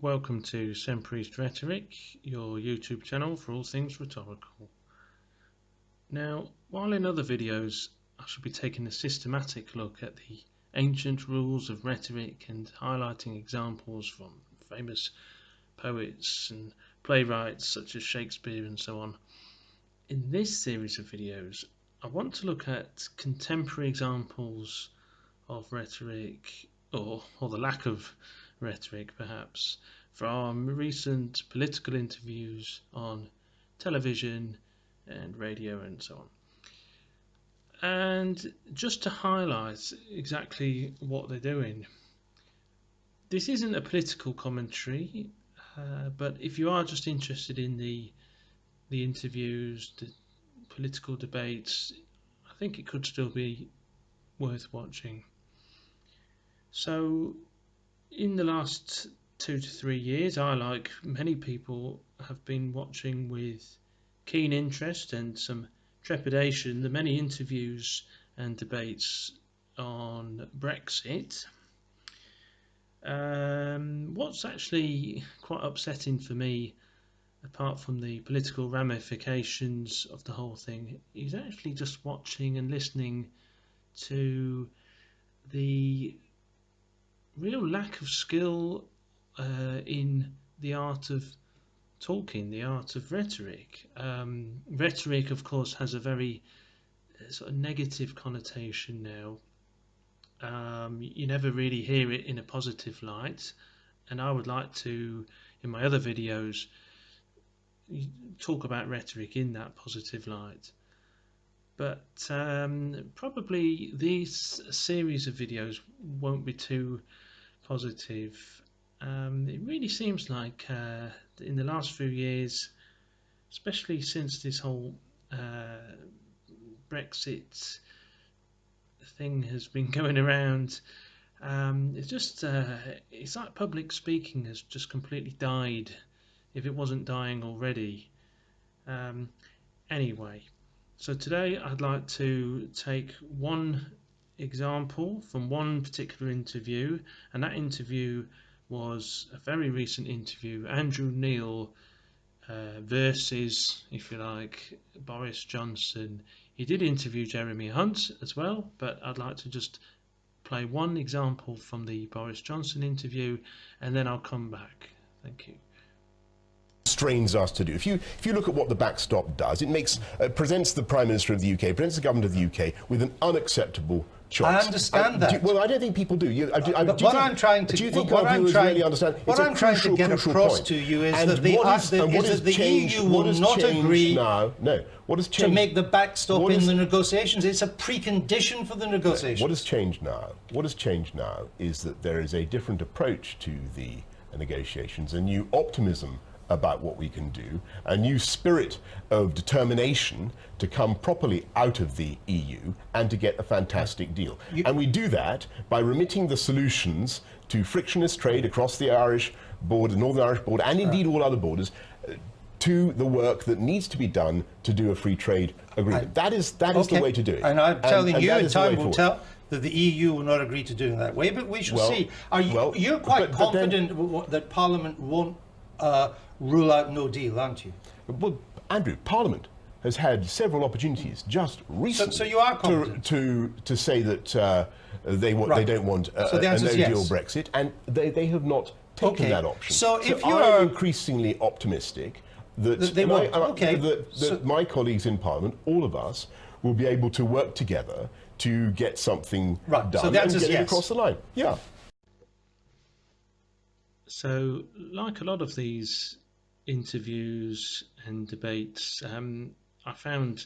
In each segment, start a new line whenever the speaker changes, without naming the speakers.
Welcome to Sempri's Rhetoric, your YouTube channel for all things rhetorical. Now, while in other videos I shall be taking a systematic look at the ancient rules of rhetoric and highlighting examples from famous poets and playwrights such as Shakespeare and so on, in this series of videos I want to look at contemporary examples of rhetoric, or the lack of rhetoric perhaps, from recent political interviews on television and radio and so on. And just to highlight exactly what they're doing, this isn't a political commentary, but if you are just interested in the interviews, the political debates, I think it could still be worth watching. So in the last 2 to 3 years, I, like many people, have been watching with keen interest and some trepidation the many interviews and debates on Brexit. What's actually quite upsetting for me, apart from the political ramifications of the whole thing, is actually just watching and listening to the real lack of skill in the art of talking, the art of rhetoric. Rhetoric, of course, has a very sort of negative connotation now. You never really hear it in a positive light, and I would like to, in my other videos, talk about rhetoric in that positive light. But probably these series of videos won't be too positive. It really seems like in the last few years, especially since this whole Brexit thing has been going around, it's like public speaking has just completely died, if it wasn't dying already. Anyway, so today I'd like to take one example from one particular interview, and that interview was a very recent interview, Andrew Neil versus, if you like, Boris Johnson. He did interview Jeremy Hunt as well, but I'd like to just play one example from the Boris Johnson interview and then I'll come back. Thank you.
Strains us to do. If you look at what the backstop does, it presents the Prime Minister of the UK, presents the government of the UK with an unacceptable choice.
I understand that.
Well, I don't think people do. Do you think
what
our viewers really understand?
What I'm trying to get across to you is that the EU will not agree to make the backstop in the negotiations. It's a precondition for the negotiations.
What has changed now? What has changed now is that there is a different approach to the negotiations, a new optimism about what we can do, a new spirit of determination to come properly out of the EU and to get a fantastic deal. And we do that by remitting the solutions to frictionless trade across the Irish border, Northern Irish border, and indeed all other borders, to the work that needs to be done to do a free trade agreement. That is the way to do it.
And I'm telling you, in time will tell that the EU will not agree to doing it that way, but we shall see. You're quite confident that Parliament won't rule out no deal, aren't you?
Well, Andrew, Parliament has had several opportunities just recently
so you are confident
to say that they don't want a no-deal Brexit, and they have not taken that option.
So if you
are increasingly optimistic that my colleagues in Parliament, all of us, will be able to work together to get something done and get it across the line. Yeah.
So, like a lot of these interviews and debates, I found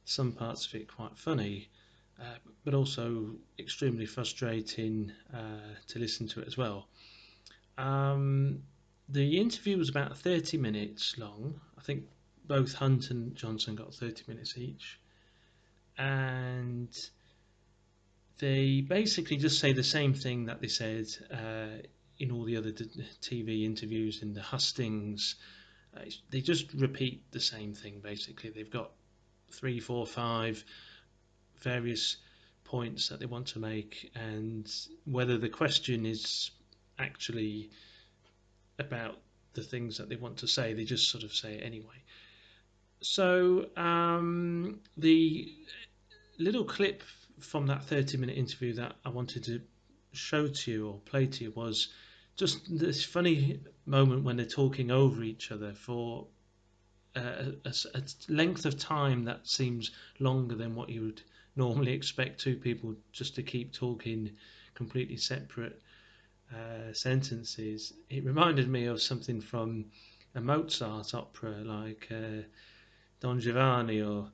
some parts of it quite funny, but also extremely frustrating to listen to it as well. The interview was about 30 minutes long. I think both Hunt and Johnson got 30 minutes each, and they basically just say the same thing that they said in all the other TV interviews, in the hustings. They just repeat the same thing basically. They've got 3, 4, 5 various points that they want to make, and whether the question is actually about the things that they want to say. They just sort of say it anyway. So the little clip from that 30-minute interview that I wanted to show to you or play to you was just this funny moment when they're talking over each other for a length of time that seems longer than what you would normally expect two people just to keep talking completely separate sentences. It reminded me of something from a Mozart opera like Don Giovanni or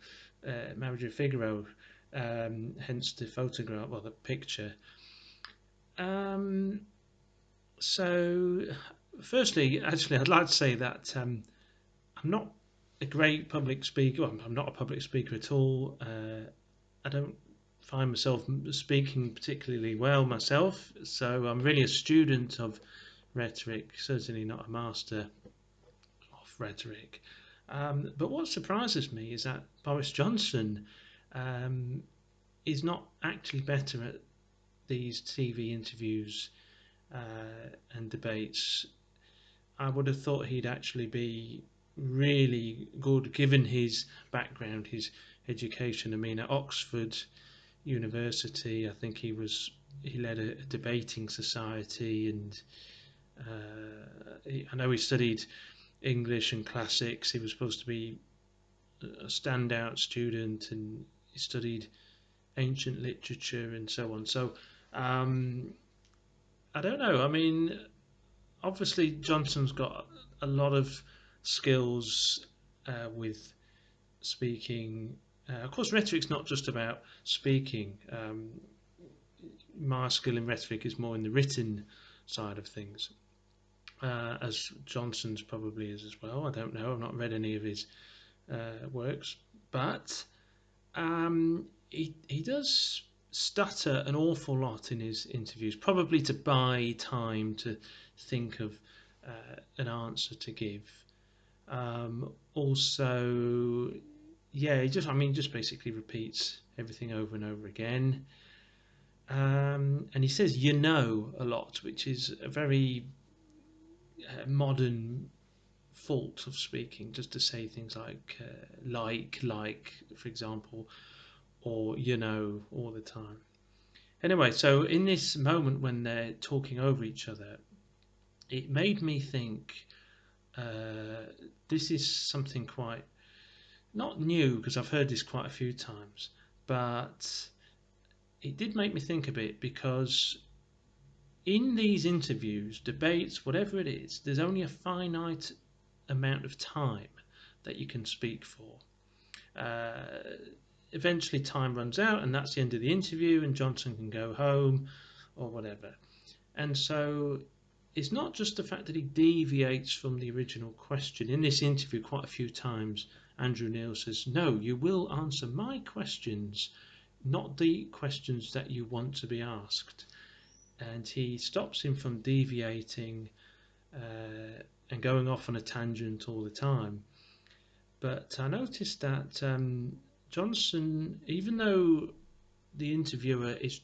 Marriage of Figaro, hence the photograph or the picture. So, firstly, actually, I'd like to say that I'm not a great public speaker. Well, I'm not a public speaker at all. I don't find myself speaking particularly well myself, so I'm really a student of rhetoric, certainly not a master of rhetoric. But what surprises me is that Boris Johnson is not actually better at these TV interviews and debates. I would have thought he'd actually be really good given his background, his education. I mean, at Oxford University, I think he led a debating society, and I know he studied English and classics. He was supposed to be a standout student, and he studied ancient literature and so on. So I don't know. I mean, obviously Johnson's got a lot of skills with speaking. Of course, rhetoric's not just about speaking. My skill in rhetoric is more in the written side of things, as Johnson's probably is as well. I don't know. I've not read any of his works, but he does stutter an awful lot in his interviews, probably to buy time to think of an answer to give. Also, yeah, he just basically repeats everything over and over again. And he says "you know" a lot, which is a very modern fault of speaking, just to say things like, for example, or "you know" all the time. Anyway, so in this moment when they're talking over each other, it made me think this is something quite not new, because I've heard this quite a few times, but it did make me think a bit, because in these interviews, debates, whatever it is, there's only a finite amount of time that you can speak for. Eventually time runs out, and that's the end of the interview, and Johnson can go home or whatever. And so it's not just the fact that he deviates from the original question. In this interview, quite a few times, Andrew Neil says, "No, you will answer my questions, not the questions that you want to be asked." And he stops him from deviating and going off on a tangent all the time. But I noticed that Johnson, even though the interviewer is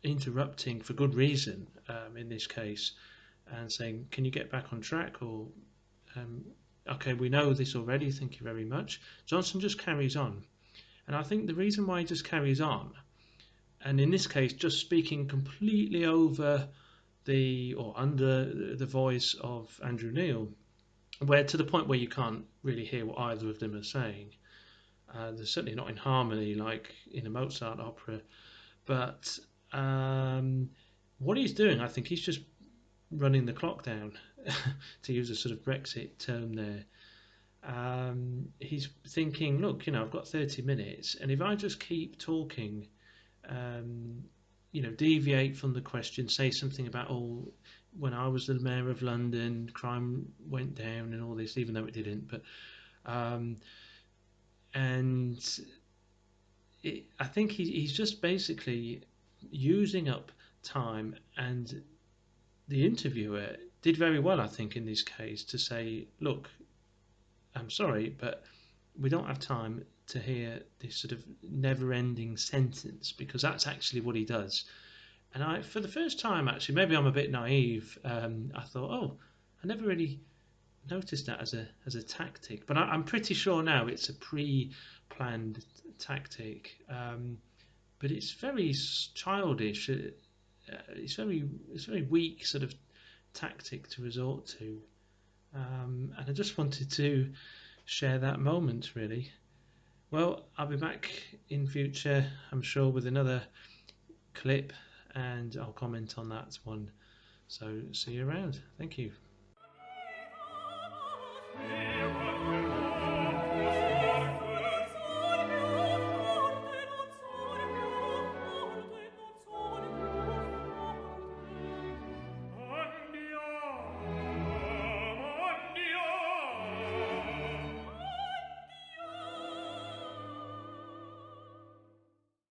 interrupting for good reason in this case, and saying, "Can you get back on track?" or "Okay, we know this already, thank you very much," Johnson just carries on. And I think the reason why he just carries on, and in this case just speaking completely over or under the voice of Andrew Neil, where to the point where you can't really hear what either of them are saying. They're certainly not in harmony like in a Mozart opera, but what he's doing, I think he's just running the clock down, to use a sort of Brexit term there. He's thinking, look, I've got 30 minutes, and if I just keep talking, deviate from the question, say something about, when I was the mayor of London, crime went down and all this, even though it didn't, but I think he's just basically using up time, and the interviewer did very well, I think, in this case, to say, look, I'm sorry, but we don't have time to hear this sort of never-ending sentence, because that's actually what he does. And for the first time, actually, maybe I'm a bit naive. I thought, oh, I never really noticed that as a tactic, but I'm pretty sure now it's a pre-planned tactic. But it's very childish. It's very weak sort of tactic to resort to, and I just wanted to share that moment, really. Well, I'll be back in future, I'm sure, with another clip, and I'll comment on that one. So see you around. Thank you.